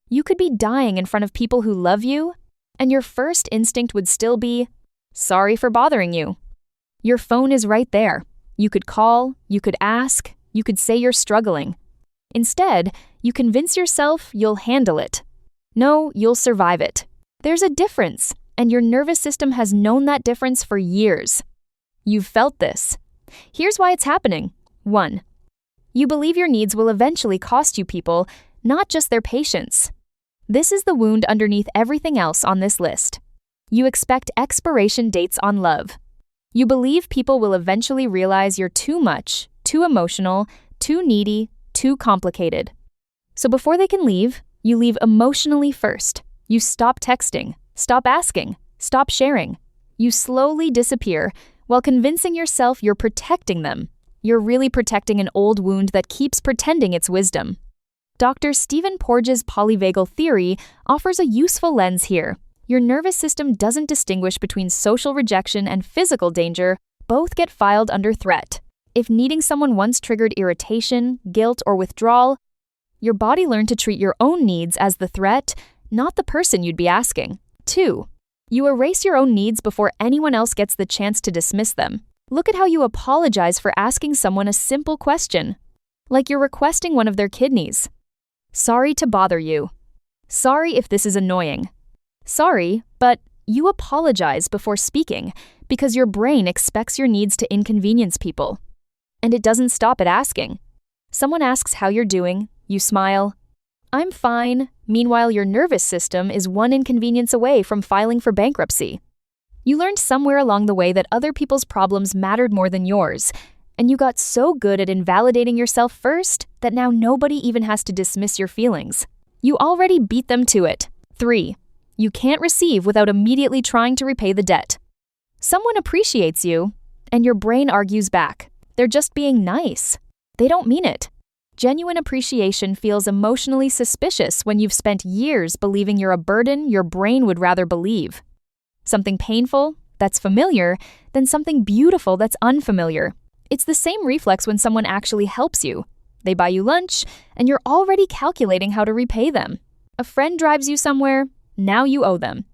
You could be dying in front of people who love you, and your first instinct would still be, "Sorry for bothering you." Your phone is right there. You could call, you could ask, you could say you're struggling. Instead, you convince yourself you'll handle it. No, you'll survive it. There's a difference, and your nervous system has known that difference for years. You've felt this. Here's why it's happening. 1. You believe your needs will eventually cost you people, not just their patience. This is the wound underneath everything else on this list. You expect expiration dates on love. You believe people will eventually realize you're too much, too emotional, too needy, too complicated. So before they can leave, you leave emotionally first. You stop texting, stop asking, stop sharing. You slowly disappear while convincing yourself you're protecting them. You're really protecting an old wound that keeps pretending it's wisdom. Dr. Stephen Porges' polyvagal theory offers a useful lens here. Your nervous system doesn't distinguish between social rejection and physical danger. Both get filed under threat. If needing someone once triggered irritation, guilt, or withdrawal, your body learned to treat your own needs as the threat, not the person you'd be asking. 2. You erase your own needs before anyone else gets the chance to dismiss them. Look at how you apologize for asking someone a simple question, like you're requesting one of their kidneys. Sorry to bother you. Sorry if this is annoying. Sorry, but you apologize before speaking because your brain expects your needs to inconvenience people. And it doesn't stop at asking. Someone asks how you're doing, you smile. I'm fine. Meanwhile, your nervous system is one inconvenience away from filing for bankruptcy. You learned somewhere along the way that other people's problems mattered more than yours, and you got so good at invalidating yourself first that now nobody even has to dismiss your feelings. You already beat them to it. 3. You can't receive without immediately trying to repay the debt. Someone appreciates you, and your brain argues back. They're just being nice. They don't mean it. Genuine appreciation feels emotionally suspicious when you've spent years believing you're a burden your brain would rather believe. Something painful, that's familiar, than something beautiful that's unfamiliar. It's the same reflex when someone actually helps you. They buy you lunch, and you're already calculating how to repay them. A friend drives you somewhere, now you owe them.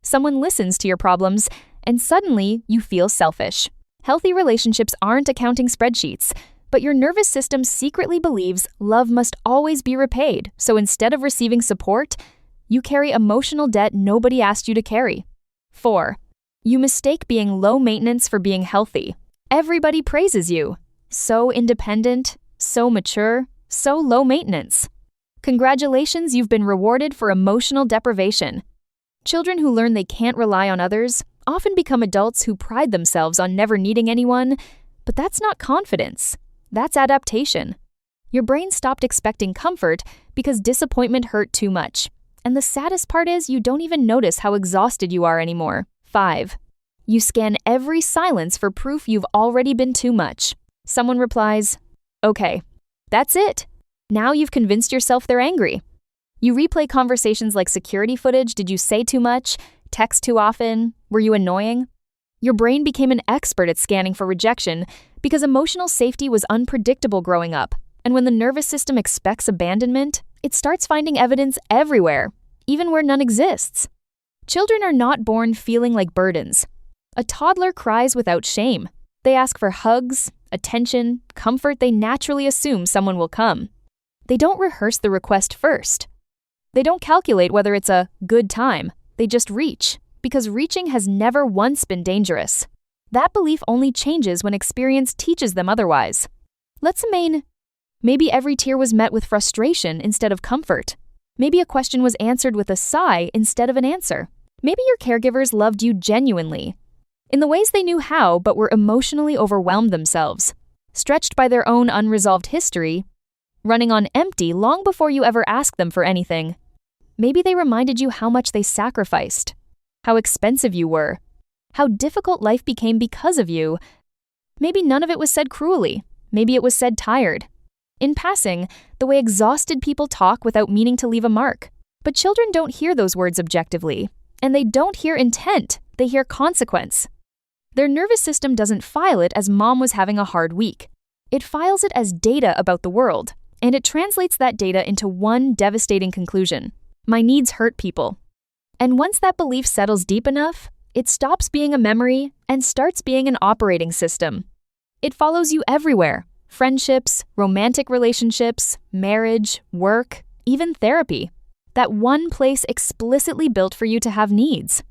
Someone listens to your problems, and suddenly you feel selfish. Healthy relationships aren't accounting spreadsheets, but your nervous system secretly believes love must always be repaid, so instead of receiving support, you carry emotional debt nobody asked you to carry. 4. You mistake being low maintenance for being healthy. Everybody praises you. So independent, so mature, so low maintenance. Congratulations, you've been rewarded for emotional deprivation. Children who learn they can't rely on others often become adults who pride themselves on never needing anyone, but that's not confidence. That's adaptation. Your brain stopped expecting comfort because disappointment hurt too much. And the saddest part is you don't even notice how exhausted you are anymore. 5. You scan every silence for proof you've already been too much. Someone replies, "Okay, that's it." Now you've convinced yourself they're angry. You replay conversations like security footage. Did you say too much? Text too often? Were you annoying? Your brain became an expert at scanning for rejection because emotional safety was unpredictable growing up. And when the nervous system expects abandonment, it starts finding evidence everywhere, even where none exists. Children are not born feeling like burdens. A toddler cries without shame. They ask for hugs, attention, comfort they naturally assume someone will come. They don't rehearse the request first. They don't calculate whether it's a good time. They just reach, because reaching has never once been dangerous. That belief only changes when experience teaches them otherwise. Let's imagine maybe every tear was met with frustration instead of comfort. Maybe a question was answered with a sigh instead of an answer. Maybe your caregivers loved you genuinely, in the ways they knew how but were emotionally overwhelmed themselves, stretched by their own unresolved history, running on empty long before you ever asked them for anything. Maybe they reminded you how much they sacrificed, how expensive you were, how difficult life became because of you. Maybe none of it was said cruelly. Maybe it was said tired. In passing, the way exhausted people talk without meaning to leave a mark. But children don't hear those words objectively, and they don't hear intent, they hear consequence. Their nervous system doesn't file it as mom was having a hard week. It files it as data about the world, and it translates that data into one devastating conclusion. My needs hurt people. And once that belief settles deep enough, it stops being a memory and starts being an operating system. It follows you everywhere: friendships, romantic relationships, marriage, work, even therapy. That one place explicitly built for you to have needs.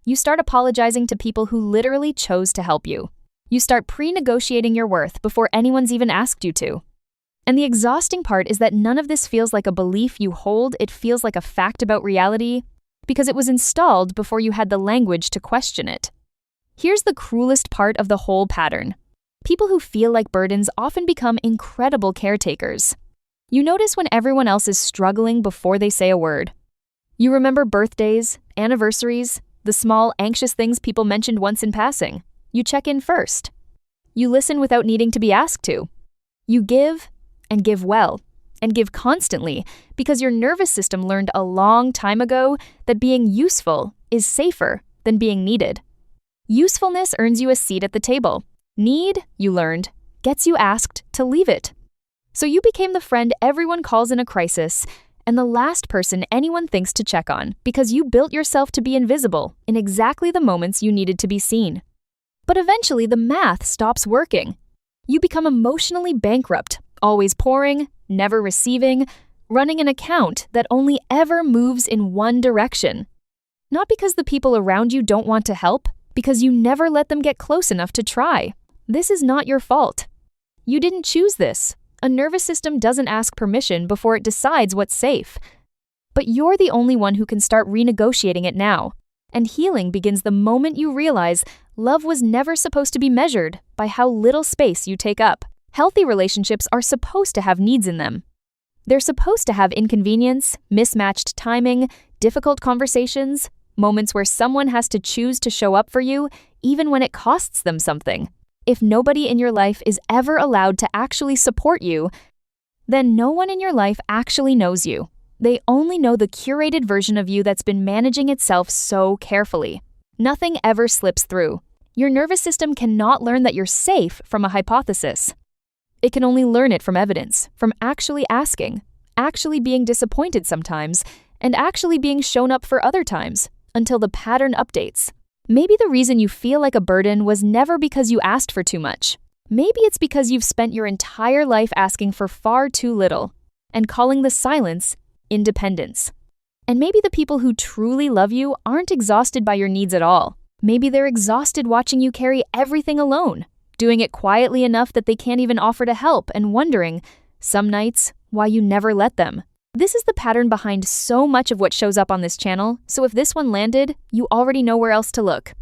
You start apologizing to people who literally chose to help you. You start pre-negotiating your worth before anyone's even asked you to. And the exhausting part is that none of this feels like a belief you hold, it feels like a fact about reality, because it was installed before you had the language to question it. Here's the cruelest part of the whole pattern. People who feel like burdens often become incredible caretakers. You notice when everyone else is struggling before they say a word. You remember birthdays, anniversaries, the small, anxious things people mentioned once in passing. You check in first. You listen without needing to be asked to. You give, and give well, and give constantly, because your nervous system learned a long time ago that being useful is safer than being needed. Usefulness earns you a seat at the table. Need, you learned, gets you asked to leave it. So you became the friend everyone calls in a crisis, and the last person anyone thinks to check on, because you built yourself to be invisible in exactly the moments you needed to be seen. But eventually the math stops working. You become emotionally bankrupt, always pouring, never receiving, running an account that only ever moves in one direction. Not because the people around you don't want to help, because you never let them get close enough to try. This is not your fault. You didn't choose this. A nervous system doesn't ask permission before it decides what's safe. But you're the only one who can start renegotiating it now. And healing begins the moment you realize love was never supposed to be measured by how little space you take up. Healthy relationships are supposed to have needs in them. They're supposed to have inconvenience, mismatched timing, difficult conversations, moments where someone has to choose to show up for you, even when it costs them something. If nobody in your life is ever allowed to actually support you, then no one in your life actually knows you. They only know the curated version of you that's been managing itself so carefully. Nothing ever slips through. Your nervous system cannot learn that you're safe from a hypothesis. It can only learn it from evidence, from actually asking, actually being disappointed sometimes, and actually being shown up for other times, until the pattern updates. Maybe the reason you feel like a burden was never because you asked for too much. Maybe it's because you've spent your entire life asking for far too little, and calling the silence independence. And maybe the people who truly love you aren't exhausted by your needs at all. Maybe they're exhausted watching you carry everything alone, doing it quietly enough that they can't even offer to help, and wondering, some nights, why you never let them. This is the pattern behind so much of what shows up on this channel, so if this one landed, you already know where else to look.